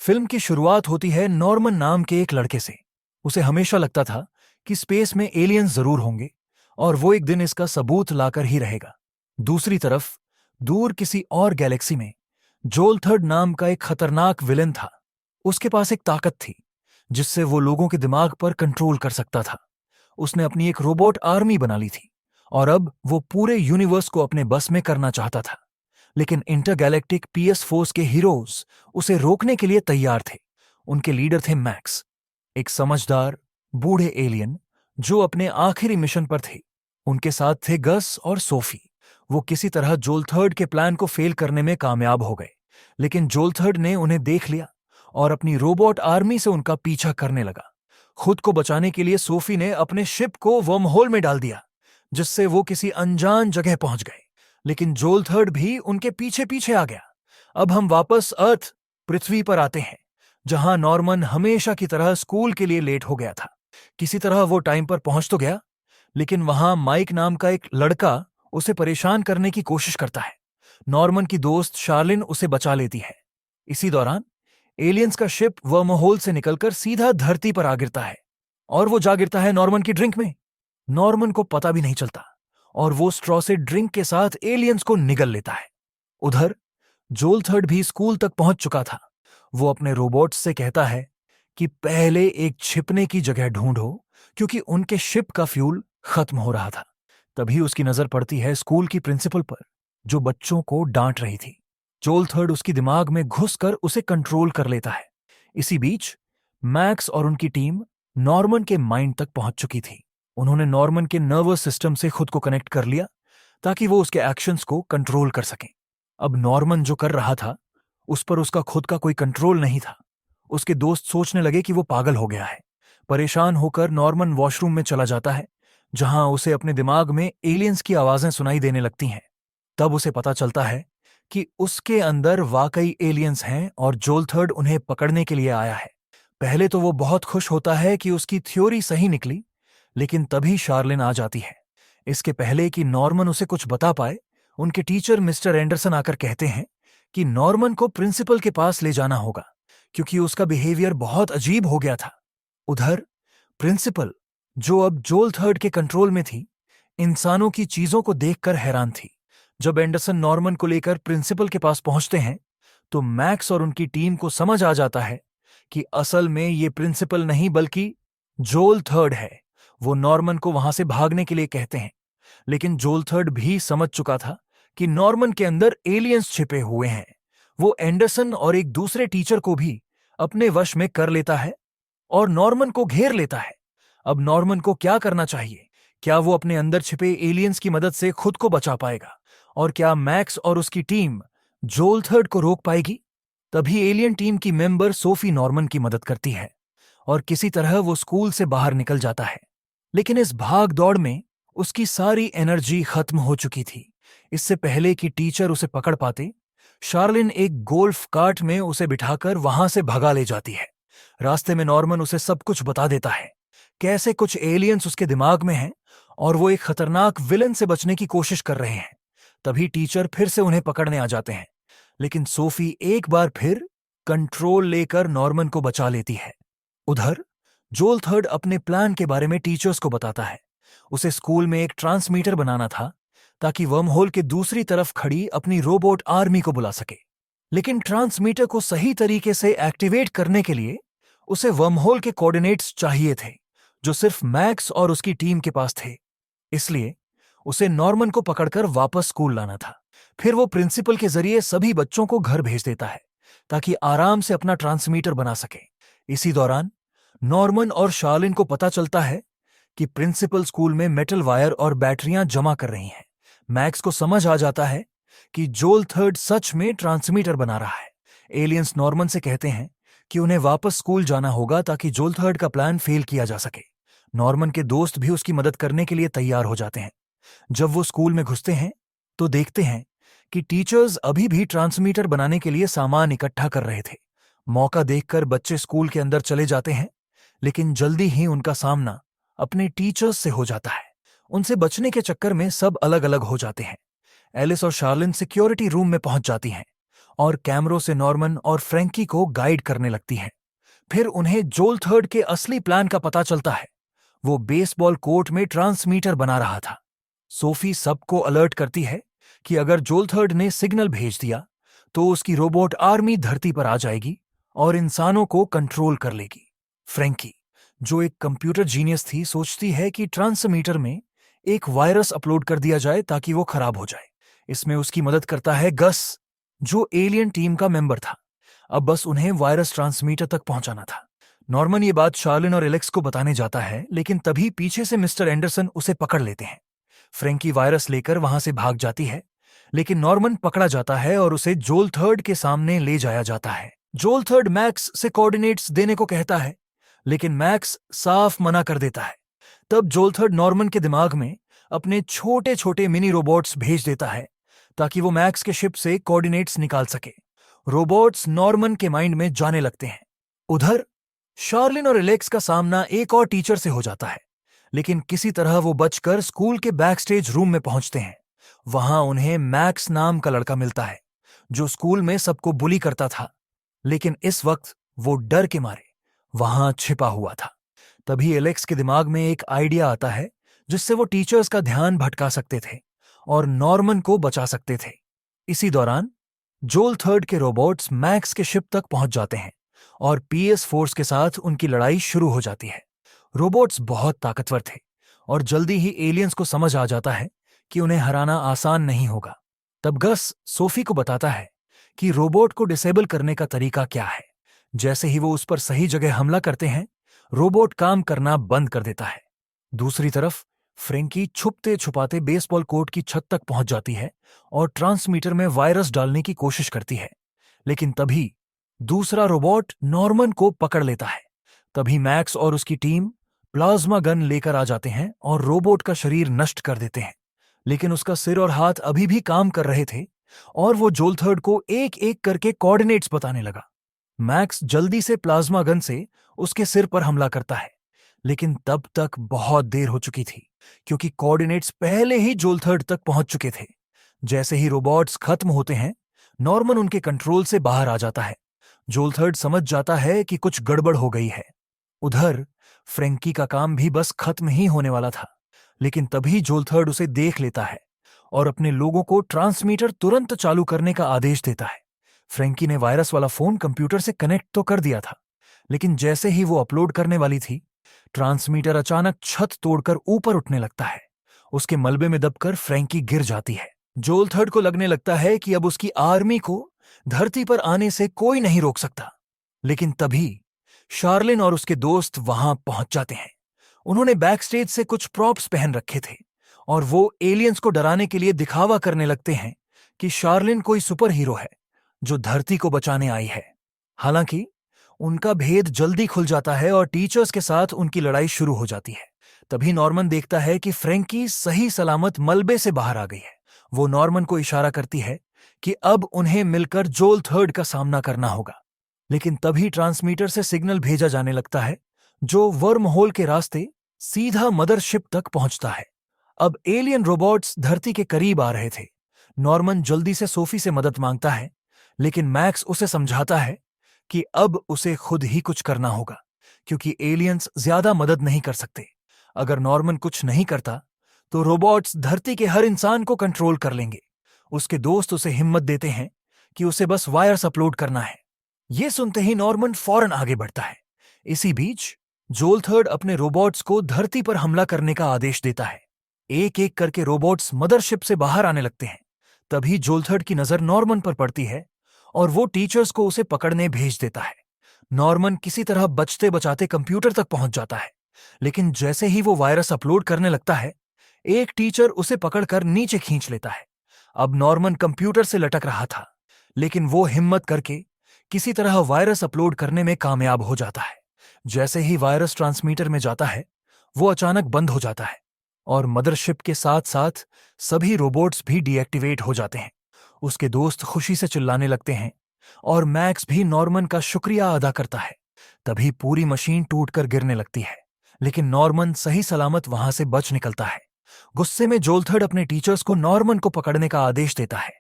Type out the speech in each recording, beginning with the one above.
Film की शुरुआत होती है नॉर्मन नाम के एक लड़के से। उसे हमेशा लगता था कि स्पेस में एलियंस जरूर होंगे और वो एक दिन इसका सबूत लाकर ही रहेगा। दूसरी तरफ दूर किसी और गैलेक्सी में जोलथर्ड नाम का एक खतरनाक विलेन था। उसके पास एक ताकत थी जिससे वो लोगों के दिमाग पर कंट्रोल कर सकता था। उसने अपनी एक रोबोट आर्मी बना ली थी और अब वो पूरे यूनिवर्स को अपने बस में करना चाहता था। लेकिन इंटरगैलेक्टिक पीएस फोर्स के हीरोज उसे रोकने के लिए तैयार थे। उनके लीडर थे मैक्स, एक समझदार बूढ़े एलियन जो अपने आखिरी मिशन पर थे। उनके साथ थे गस और सोफी। वो किसी तरह जोलथर्ड के प्लान को फेल करने में कामयाब हो गए, लेकिन जोलथर्ड ने उन्हें देख लिया और अपनी रोबोट आर्मी से उनका पीछा करने लगा। खुद को बचाने के लिए सोफी ने अपने शिप को वर्महोल में डाल दिया, जिससे वो किसी अनजान जगह पहुंच गए। लेकिन जोलथर्ड भी उनके पीछे पीछे आ गया। अब हम वापस अर्थ पृथ्वी पर आते हैं, जहां नॉर्मन हमेशा की तरह स्कूल के लिए लेट हो गया था। किसी तरह वो टाइम पर पहुंच तो गया, लेकिन वहां माइक नाम का एक लड़का उसे परेशान करने की कोशिश करता है। नॉर्मन की दोस्त शार्लिन उसे बचा लेती है। इसी दौरान एलियंस का शिप वर्महोल से निकलकर सीधा धरती पर आ गिरता है और वो जा गिरता है नॉर्मन की ड्रिंक में। नॉर्मन को पता भी नहीं चलता और वो स्ट्रॉ से ड्रिंक के साथ एलियंस को निगल लेता है। उधर जोलथर्ड भी स्कूल तक पहुंच चुका था। वो अपने रोबोट्स से कहता है कि पहले एक छिपने की जगह ढूंढो, क्योंकि उनके शिप का फ्यूल खत्म हो रहा था। तभी उसकी नजर पड़ती है स्कूल की प्रिंसिपल पर, जो बच्चों को डांट रही थी। जोलथर्ड उसकी दिमाग में घुसकर उसे कंट्रोल कर लेता है। इसी बीच मैक्स और उनकी टीम नॉर्मन के माइंड तक पहुंच चुकी थी। उन्होंने नॉर्मन के नर्वस सिस्टम से खुद को कनेक्ट कर लिया ताकि वो उसके एक्शंस को कंट्रोल कर सके। अब नॉर्मन जो कर रहा था उस पर उसका खुद का कोई कंट्रोल नहीं था। उसके दोस्त सोचने लगे कि वो पागल हो गया है। परेशान होकर नॉर्मन वॉशरूम में चला जाता है, जहां उसे अपने दिमाग में एलियंस की आवाजें सुनाई देने लगती हैं। तब उसे पता चलता है कि उसके अंदर वाकई एलियंस हैं और जोलथर्ड उन्हें पकड़ने के लिए आया है। पहले तो वो बहुत खुश होता है कि उसकी थ्योरी सही निकली, लेकिन तभी शार्लिन आ जाती है। इसके पहले कि नॉर्मन उसे कुछ बता पाए, उनके टीचर मिस्टर एंडरसन आकर कहते हैं कि नॉर्मन को प्रिंसिपल के पास ले जाना होगा, क्योंकि उसका बिहेवियर बहुत अजीब हो गया था। उधर प्रिंसिपल, जो अब जोलथर्ड के कंट्रोल में थी, इंसानों की चीजों को देखकर हैरान थी। जब एंडरसन नॉर्मन को लेकर प्रिंसिपल के पास पहुंचते हैं, तो मैक्स और उनकी टीम को समझ आ जाता है कि असल में ये प्रिंसिपल नहीं बल्कि जोलथर्ड है। वो नॉर्मन को वहां से भागने के लिए कहते हैं, लेकिन जोलथर्ड भी समझ चुका था कि नॉर्मन के अंदर एलियंस छिपे हुए हैं। वो एंडरसन और एक दूसरे टीचर को भी अपने वश में कर लेता है और नॉर्मन को घेर लेता है। अब नॉर्मन को क्या करना चाहिए? क्या वो अपने अंदर छिपे एलियंस की मदद से खुद को बचा पाएगा? और क्या मैक्स और उसकी टीम जोलथर्ड को रोक पाएगी? तभी एलियन टीम की मेंबर सोफी नॉर्मन की मदद करती है और किसी तरह वो स्कूल से बाहर निकल जाता है। लेकिन इस भाग दौड़ में उसकी सारी एनर्जी खत्म हो चुकी थी। इससे पहले कि टीचर उसे पकड़ पाते, शार्लिन एक गोल्फ कार्ट में उसे बिठाकर वहां से भगा ले जाती है। रास्ते में नॉर्मन उसे सब कुछ बता देता है, कैसे कुछ एलियंस उसके दिमाग में हैं और वो एक खतरनाक विलन से बचने की कोशिश कर रहे हैं। तभी टीचर फिर से उन्हें पकड़ने आ जाते हैं, लेकिन सोफी एक बार फिर कंट्रोल लेकर नॉर्मन को बचा लेती है। उधर जोलथर्ड अपने प्लान के बारे में टीचर्स को बताता है। उसे स्कूल में एक ट्रांसमीटर बनाना था ताकि वर्महोल के दूसरी तरफ खड़ी अपनी रोबोट आर्मी को बुला सके। लेकिन ट्रांसमीटर को सही तरीके से एक्टिवेट करने के लिए उसे वर्महोल के कोऑर्डिनेट्स चाहिए थे, जो सिर्फ मैक्स और उसकी टीम के पास थे। इसलिए उसे नॉर्मन को पकड़कर वापस स्कूल लाना था। फिर वो प्रिंसिपल के जरिए सभी बच्चों को घर भेज देता है ताकि आराम से अपना ट्रांसमीटर बना सके। इसी दौरान नॉर्मन और शार्लिन को पता चलता है कि प्रिंसिपल स्कूल में मेटल वायर और बैटरियां जमा कर रही हैं। मैक्स को समझ आ जाता है कि जोलथर्ड सच में ट्रांसमीटर बना रहा है। एलियंस नॉर्मन से कहते हैं कि उन्हें वापस स्कूल जाना होगा ताकि जोलथर्ड का प्लान फेल किया जा सके। नॉर्मन के दोस्त भी उसकी मदद करने के लिए तैयार हो जाते हैं। जब वो स्कूल में घुसते हैं तो देखते हैं कि टीचर्स अभी भी ट्रांसमीटर बनाने के लिए सामान इकट्ठा कर रहे थे। मौका देखकर बच्चे स्कूल के अंदर चले जाते हैं, लेकिन जल्दी ही उनका सामना अपने टीचर्स से हो जाता है। उनसे बचने के चक्कर में सब अलग अलग हो जाते हैं। एलिस और शार्लिन सिक्योरिटी रूम में पहुंच जाती हैं और कैमरों से नॉर्मन और फ्रैंकी को गाइड करने लगती हैं। फिर उन्हें जोल थर्ड के असली प्लान का पता चलता है। वो बेसबॉल कोर्ट में ट्रांसमीटर बना रहा था। सोफी सबको अलर्ट करती है कि अगर जोल थर्ड ने सिग्नल भेज दिया तो उसकी रोबोट आर्मी धरती पर आ जाएगी और इंसानों को कंट्रोल कर लेगी। फ्रैंकी, जो एक कंप्यूटर जीनियस थी, सोचती है कि ट्रांसमीटर में एक वायरस अपलोड कर दिया जाए ताकि वो खराब हो जाए। इसमें उसकी मदद करता है गस, जो एलियन टीम का मेंबर था। अब बस उन्हें वायरस ट्रांसमीटर तक पहुंचाना था। नॉर्मन ये बात शार्लिन और एलेक्स को बताने जाता है, लेकिन तभी पीछे से मिस्टर एंडरसन उसे पकड़ लेते हैं। फ्रैंकी वायरस लेकर वहां से भाग जाती है, लेकिन नॉर्मन पकड़ा जाता है और उसे जोल थर्ड के सामने ले जाया जाता है। जोल थर्ड मैक्स से कोऑर्डिनेट्स देने को कहता है, लेकिन मैक्स साफ मना कर देता है। तब जोल थर्ड नॉर्मन के दिमाग में अपने छोटे छोटे मिनी रोबोट्स भेज देता है ताकि वो मैक्स के शिप से कोऑर्डिनेट्स निकाल सके। रोबोट्स नॉर्मन के माइंड में जाने लगते हैं। उधर शार्लिन और एलेक्स का सामना एक और टीचर से हो जाता है, लेकिन किसी तरह वो बचकर स्कूल के बैकस्टेज रूम में पहुंचते हैं। वहां उन्हें मैक्स नाम का लड़का मिलता है, जो स्कूल में सबको बुली करता था, लेकिन इस वक्त वो डर के मारे वहां छिपा हुआ था। तभी एलेक्स के दिमाग में एक आइडिया आता है जिससे वो टीचर्स का ध्यान भटका सकते थे और नॉर्मन को बचा सकते थे। इसी दौरान जोल थर्ड के रोबोट्स मैक्स के शिप तक पहुंच जाते हैं और पीएस फोर्स के साथ उनकी लड़ाई शुरू हो जाती है। रोबोट्स बहुत ताकतवर थे और जल्दी ही एलियंस को समझ आ जाता है कि उन्हें हराना आसान नहीं होगा। तब गस सोफी को बताता है कि रोबोट को डिसेबल करने का तरीका क्या है। जैसे ही वो उस पर सही जगह हमला करते हैं, रोबोट काम करना बंद कर देता है। दूसरी तरफ फ्रैंकी छुपते छुपाते बेसबॉल कोर्ट की छत तक पहुंच जाती है और ट्रांसमीटर में वायरस डालने की कोशिश करती है, लेकिन तभी दूसरा रोबोट नॉर्मन को पकड़ लेता है। तभी मैक्स और उसकी टीम प्लाज्मा गन लेकर आ जाते हैं और रोबोट का शरीर नष्ट कर देते हैं, लेकिन उसका सिर और हाथ अभी भी काम कर रहे थे और वो जोल थर्ड को एक एक करके कोऑर्डिनेट्स बताने लगा। मैक्स जल्दी से प्लाज्मा गन से उसके सिर पर हमला करता है, लेकिन तब तक बहुत देर हो चुकी थी क्योंकि कोऑर्डिनेट्स पहले ही जोल थर्ड तक पहुंच चुके थे। जैसे ही रोबोट्स खत्म होते हैं, नॉर्मन उनके कंट्रोल से बाहर आ जाता है। जोल थर्ड समझ जाता है कि कुछ गड़बड़ हो गई है। उधर फ्रैंकी का काम भी बस खत्म ही होने वाला था, लेकिन तभी जोल थर्ड उसे देख लेता है और अपने लोगों को ट्रांसमीटर तुरंत चालू करने का आदेश देता है। फ्रैंकी ने वायरस वाला फोन कंप्यूटर से कनेक्ट तो कर दिया था, लेकिन जैसे ही वो अपलोड करने वाली थी, ट्रांसमीटर अचानक छत तोड़कर ऊपर उठने लगता है। उसके मलबे में दबकर फ्रैंकी गिर जाती है। जोल थर्ड को लगने लगता है कि अब उसकी आर्मी को धरती पर आने से कोई नहीं रोक सकता, लेकिन तभी शार्लिन और उसके दोस्त वहां पहुंच जाते हैं। उन्होंने बैकस्टेज से कुछ प्रॉप्स पहन रखे थे और वो एलियंस को डराने के लिए दिखावा करने लगते हैं कि शार्लिन कोई सुपर हीरो है जो धरती को बचाने आई है। हालांकि उनका भेद जल्दी खुल जाता है और टीचर्स के साथ उनकी लड़ाई शुरू हो जाती है। तभी नॉर्मन देखता है कि फ्रैंकी सही सलामत मलबे से बाहर आ गई है। वो नॉर्मन को इशारा करती है कि अब उन्हें मिलकर जोल थर्ड का सामना करना होगा, लेकिन तभी ट्रांसमीटर से सिग्नल भेजा जाने लगता है जो वर्म होल के रास्ते सीधा मदरशिप तक पहुंचता है। अब एलियन रोबोट्स धरती के करीब आ रहे थे। नॉर्मन जल्दी से सोफी से मदद मांगता है, लेकिन मैक्स उसे समझाता है कि अब उसे खुद ही कुछ करना होगा क्योंकि एलियंस ज्यादा मदद नहीं कर सकते। अगर नॉर्मन कुछ नहीं करता तो रोबोट्स धरती के हर इंसान को कंट्रोल कर लेंगे। उसके दोस्त उसे हिम्मत देते हैं कि उसे बस वायरस अपलोड करना है। ये सुनते ही नॉर्मन फौरन आगे बढ़ता है। इसी बीच जोल थर्ड अपने रोबोट्स को धरती पर हमला करने का आदेश देता है। एक एक करके रोबोट्स मदरशिप से बाहर आने लगते हैं। तभी जोल थर्ड की नजर नॉर्मन पर पड़ती है और वो टीचर्स को उसे पकड़ने भेज देता है। नॉर्मन किसी तरह बचते बचाते कंप्यूटर तक पहुंच जाता है, लेकिन जैसे ही वो वायरस अपलोड करने लगता है, एक टीचर उसे पकड़कर नीचे खींच लेता है। अब नॉर्मन कंप्यूटर से लटक रहा था, लेकिन वो हिम्मत करके किसी तरह वायरस अपलोड करने में कामयाब हो जाता है। जैसे ही वायरस ट्रांसमीटर में जाता है, वो अचानक बंद हो जाता है और मदरशिप के साथ साथ सभी रोबोट्स भी डीएक्टिवेट हो जाते हैं। उसके दोस्त खुशी से चिल्लाने लगते हैं और मैक्स भी नॉर्मन का शुक्रिया अदा करता है। तभी पूरी मशीन टूटकर गिरने लगती है, लेकिन नॉर्मन सही सलामत वहां से बच निकलता है। गुस्से में जोल थर्ड अपने टीचर्स को नॉर्मन को पकड़ने का आदेश देता है,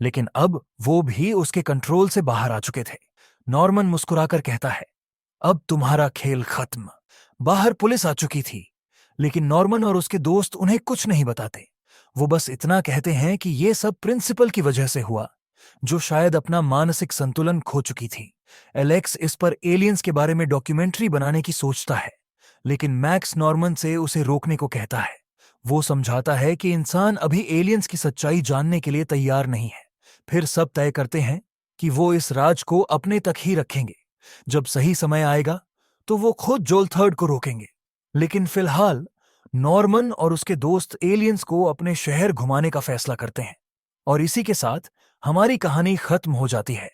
लेकिन अब वो भी उसके कंट्रोल से बाहर आ चुके थे। नॉर्मन मुस्कुराकर कहता है, अब तुम्हारा खेल खत्म। बाहर पुलिस आ चुकी थी, लेकिन नॉर्मन और उसके दोस्त उन्हें कुछ नहीं बताते। वो बस इतना कहते हैं कि ये सब प्रिंसिपल की वजह से हुआ, जो शायद अपना मानसिक संतुलन खो चुकी थी। एलेक्स इस पर एलियंस के बारे में डॉक्यूमेंट्री बनाने की सोचता है, लेकिन मैक्स नॉर्मन से उसे रोकने को कहता है। वो समझाता है कि इंसान अभी एलियंस की सच्चाई जानने के लिए तैयार नहीं है। फिर सब तय करते हैं कि वो इस राज को अपने तक ही रखेंगे। जब सही समय आएगा तो वो खुद जोल थर्ड को रोकेंगे। लेकिन फिलहाल नॉर्मन और उसके दोस्त एलियंस को अपने शहर घुमाने का फैसला करते हैं। और इसी के साथ हमारी कहानी खत्म हो जाती है।